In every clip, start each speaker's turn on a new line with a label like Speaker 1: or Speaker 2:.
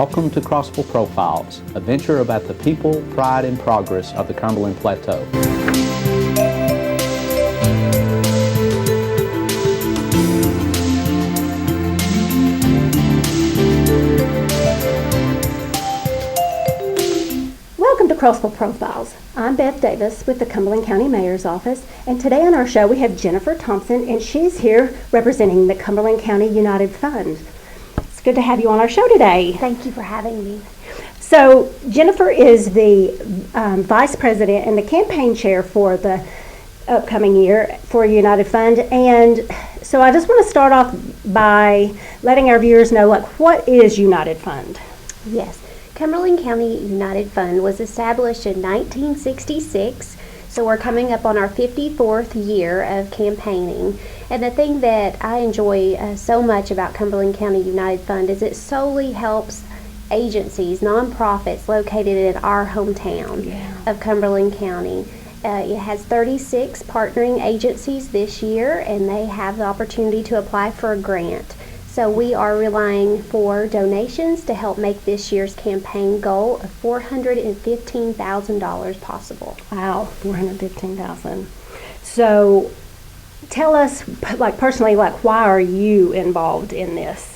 Speaker 1: Welcome to Crossville Profiles, a venture about the people, pride, and progress of the Cumberland Plateau.
Speaker 2: Welcome to Crossville Profiles. I'm Beth Davis with the Cumberland County Mayor's Office, and today on our show we have Jennifer Thompson, and she's here representing the Cumberland County United Fund. It's good to have you on our show today.
Speaker 3: Thank you for having me.
Speaker 2: So Jennifer is the Vice President and the campaign chair for the upcoming year for United Fund, and so I just want to start off by letting our viewers know, what is United Fund?
Speaker 3: Yes. Cumberland County United Fund was established in 1966, so we're coming up on our 54th year of campaigning. And the thing that I enjoy so much about Cumberland County United Fund is it solely helps agencies, nonprofits located in our hometown of Cumberland County. It has 36 partnering agencies this year, and they have the opportunity to apply for a grant. So we are relying for donations to help make this year's campaign goal of $415,000 possible.
Speaker 2: Wow, $415,000. So tell us, personally, why are you involved in this?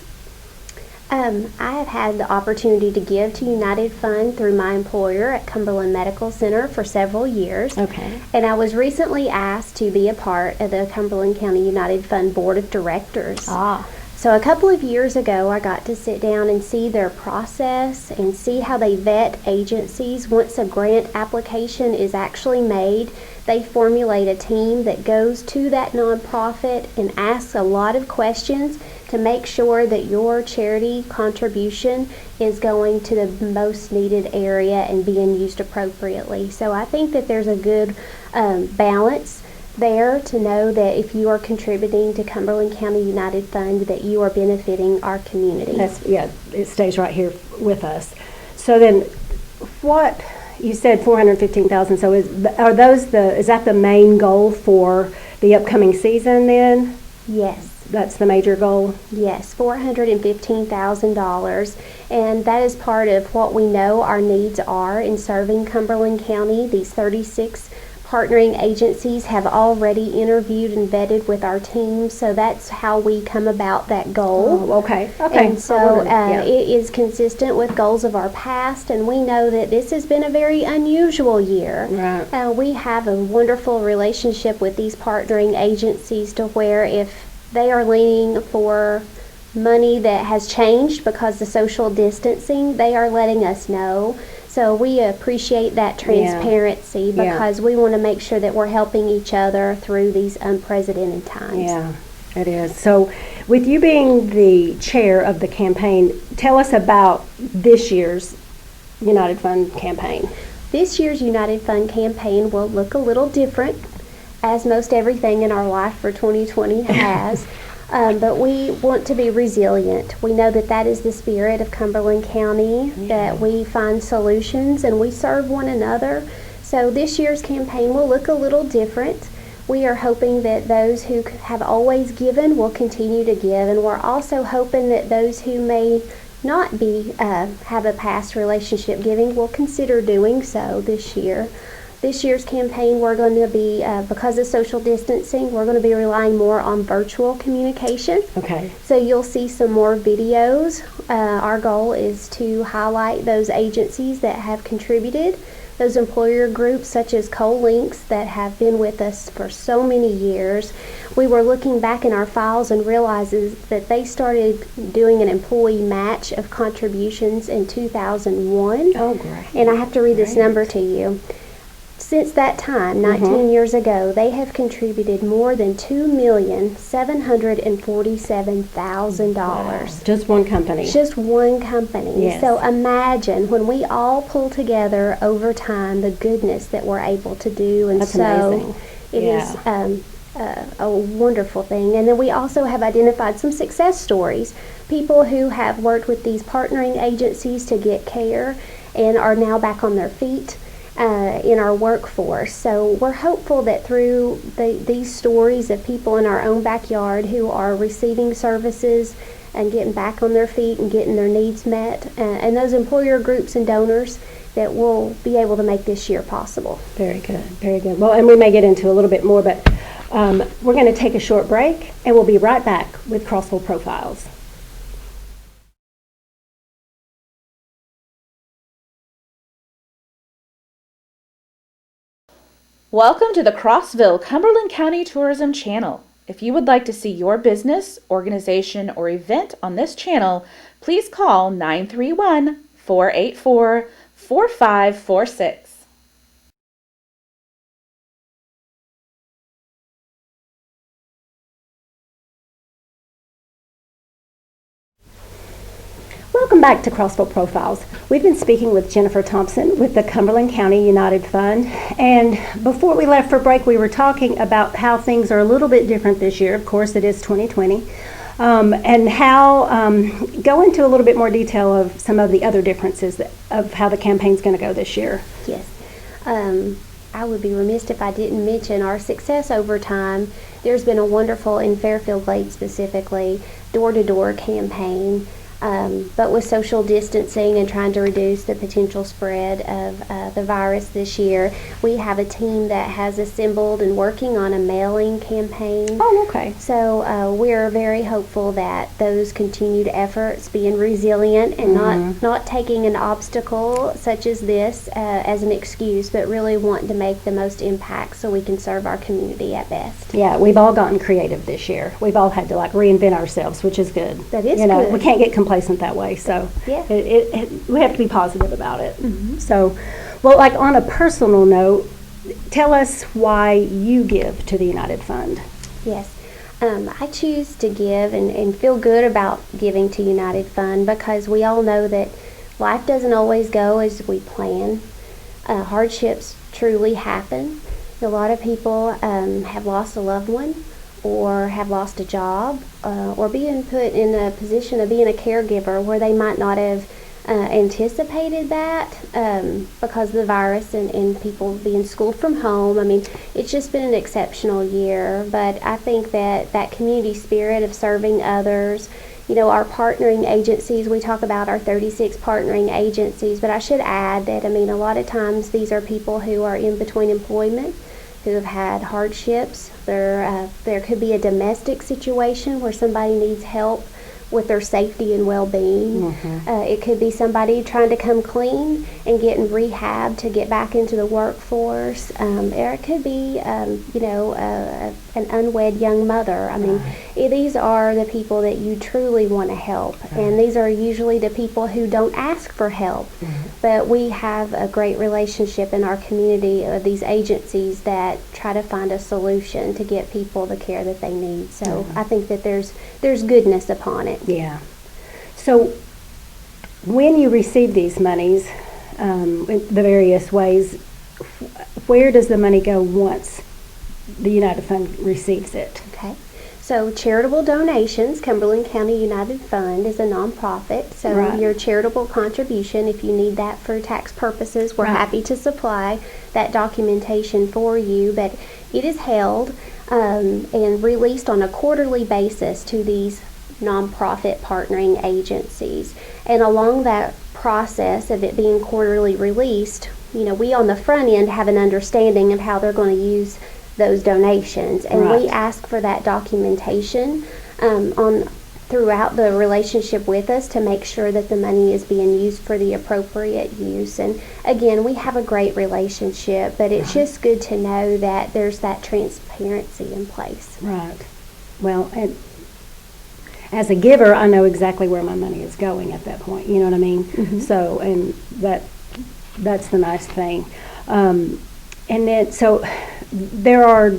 Speaker 3: I have had the opportunity to give to United Fund through my employer at Cumberland Medical Center for several years.
Speaker 2: Okay.
Speaker 3: And I was recently asked to be a part of the Cumberland County United Fund Board of Directors. So a couple of years ago, I got to sit down and see their process and see how they vet agencies. Once a grant application is actually made, they formulate a team that goes to that nonprofit and asks a lot of questions to make sure that your charity contribution is going to the most needed area and being used appropriately. So I think that there's a good balance there to know that if you are contributing to Cumberland County United Fund, that you are benefiting our community.
Speaker 2: It stays right here with us. So then, what you said, 415,000. So is that the main goal for the upcoming season then?
Speaker 3: Yes.
Speaker 2: That's the major goal?
Speaker 3: Yes, $415,000, and that is part of what we know our needs are in serving Cumberland County. These 36 partnering agencies have already interviewed and vetted with our team, so that's how we come about that goal.
Speaker 2: Oh, okay.
Speaker 3: And so it is consistent with goals of our past, and we know that this has been a very unusual year.
Speaker 2: Right.
Speaker 3: We have a wonderful relationship with these partnering agencies to where if they are leaning for money that has changed because of social distancing, they are letting us know. So we appreciate that transparency because we want to make sure that we're helping each other through these unprecedented times.
Speaker 2: Yeah, it is. So with you being the chair of the campaign, tell us about this year's United Fund campaign.
Speaker 3: This year's United Fund campaign will look a little different, as most everything in our life for 2020 has. But we want to be resilient. We know that that is the spirit of Cumberland County, that we find solutions and we serve one another. So this year's campaign will look a little different. We are hoping that those who have always given will continue to give, and we're also hoping that those who may not have a past relationship giving will consider doing so this year. This year's campaign, we're going to be, because of social distancing, we're going to be relying more on virtual communication.
Speaker 2: Okay.
Speaker 3: So you'll see some more videos. Our goal is to highlight those agencies that have contributed, those employer groups such as CoLinks that have been with us for so many years. We were looking back in our files and realizes that they started doing an employee match of contributions in 2001.
Speaker 2: Oh, great.
Speaker 3: And I have to read this number to you. Since that time, 19 years ago, they have contributed more than $2,747,000.
Speaker 2: Wow. Just one company.
Speaker 3: Just one company.
Speaker 2: Yes.
Speaker 3: So imagine when we all pull together over time the goodness that we're able to do. And
Speaker 2: That's
Speaker 3: so
Speaker 2: amazing.
Speaker 3: it is a wonderful thing. And then we also have identified some success stories. People who have worked with these partnering agencies to get care and are now back on their feet. in our workforce. So we're hopeful that through these stories of people in our own backyard who are receiving services and getting back on their feet and getting their needs met, and those employer groups and donors, that we'll be able to make this year possible.
Speaker 2: Very good, very good. Well, and we may get into a little bit more, but we're going to take a short break, and we'll be right back with Crossville Profiles.
Speaker 4: Welcome to the Crossville Cumberland County Tourism Channel. If you would like to see your business, organization, or event on this channel, please call 931-484-4546.
Speaker 2: Welcome back to Crossville Profiles. We've been speaking with Jennifer Thompson with the Cumberland County United Fund, and before we left for break, we were talking about how things are a little bit different this year. Of course, it is 2020, and how go into a little bit more detail of some of the other differences of how the campaign's going to go this year.
Speaker 3: Yes. I would be remiss if I didn't mention our success over time. There's been a wonderful, in Fairfield Lake specifically, door-to-door campaign. But with social distancing and trying to reduce the potential spread of the virus this year, we have a team that has assembled and working on a mailing campaign.
Speaker 2: Oh, okay.
Speaker 3: So we're very hopeful that those continued efforts, being resilient and not taking an obstacle such as this as an excuse, but really wanting to make the most impact so we can serve our community at best.
Speaker 2: Yeah, we've all gotten creative this year. We've all had to reinvent ourselves, which is good.
Speaker 3: That is good.
Speaker 2: We can't get complacent that way, so
Speaker 3: yeah.
Speaker 2: We have to be positive about it. So, well, on a personal note, tell us why you give to the United Fund.
Speaker 3: Yes. I choose to give and feel good about giving to United Fund because we all know that life doesn't always go as we plan. Hardships truly happen. A lot of people have lost a loved one, or have lost a job, or being put in a position of being a caregiver where they might not have anticipated that because of the virus and people being schooled from home. I mean, it's just been an exceptional year, but I think that community spirit of serving others, our partnering agencies, we talk about our 36 partnering agencies, but I should add that, a lot of times these are people who are in between employment, who have had hardships. There could be a domestic situation where somebody needs help with their safety and well-being. It could be somebody trying to come clean and getting rehab to get back into the workforce. Or it could be, an unwed young mother. These are the people that you truly want to help, and these are usually the people who don't ask for help. But we have a great relationship in our community of these agencies that try to find a solution to get people the care that they need. So I think that there's goodness upon it.
Speaker 2: Yeah. So when you receive these monies, in the various ways, where does the money go once the United Fund receives it?
Speaker 3: Okay. So charitable donations, Cumberland County United Fund is a nonprofit. So your charitable contribution, if you need that for tax purposes, we're happy to supply that documentation for you. But it is held and released on a quarterly basis to these nonprofit partnering agencies. And along that process of it being quarterly released, we on the front end have an understanding of how they're going to use those donations, and we ask for that documentation throughout the relationship with us to make sure that the money is being used for the appropriate use. And again, we have a great relationship, but it's just good to know that there's that transparency in place.
Speaker 2: Right. Well, and as a giver, I know exactly where my money is going at that point. You know what I mean? So, and that's the nice thing. And then, so there are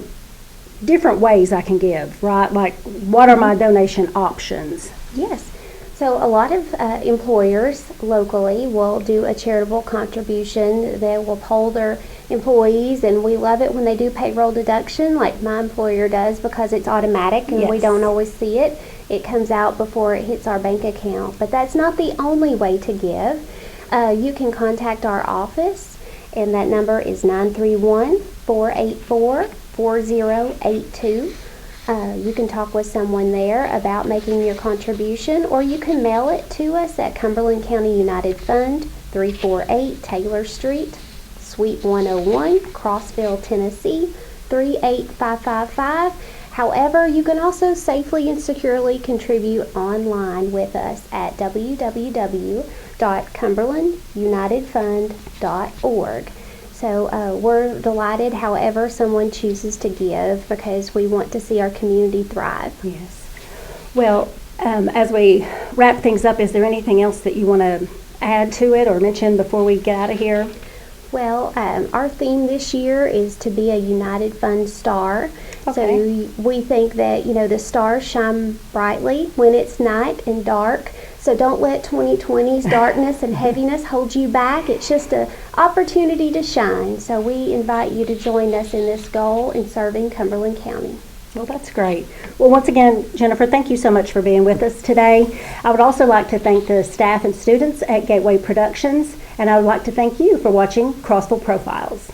Speaker 2: different ways I can give, right? Like, what are my donation options?
Speaker 3: Yes. So a lot of employers locally will do a charitable contribution. They will poll their employees, and we love it when they do payroll deduction, like my employer does, because it's automatic and we don't always see it. It comes out before it hits our bank account. But that's not the only way to give. You can contact our office, and that number is 931-484-4082. You can talk with someone there about making your contribution, or you can mail it to us at Cumberland County United Fund, 348 Taylor Street, Suite 101, Crossville, Tennessee, 38555. However, you can also safely and securely contribute online with us at www.cumberlandunitedfund.org. So we're delighted however someone chooses to give, because we want to see our community thrive.
Speaker 2: Yes. Well, as we wrap things up, is there anything else that you want to add to it or mention before we get out of here?
Speaker 3: Well, our theme this year is to be a United Fund star.
Speaker 2: Okay.
Speaker 3: So we think that, the stars shine brightly when it's night and dark. So don't let 2020's darkness and heaviness hold you back. It's just an opportunity to shine. So we invite you to join us in this goal in serving Cumberland County.
Speaker 2: Well, that's great. Well, once again, Jennifer, thank you so much for being with us today. I would also like to thank the staff and students at Gateway Productions, and I would like to thank you for watching Crossville Profiles.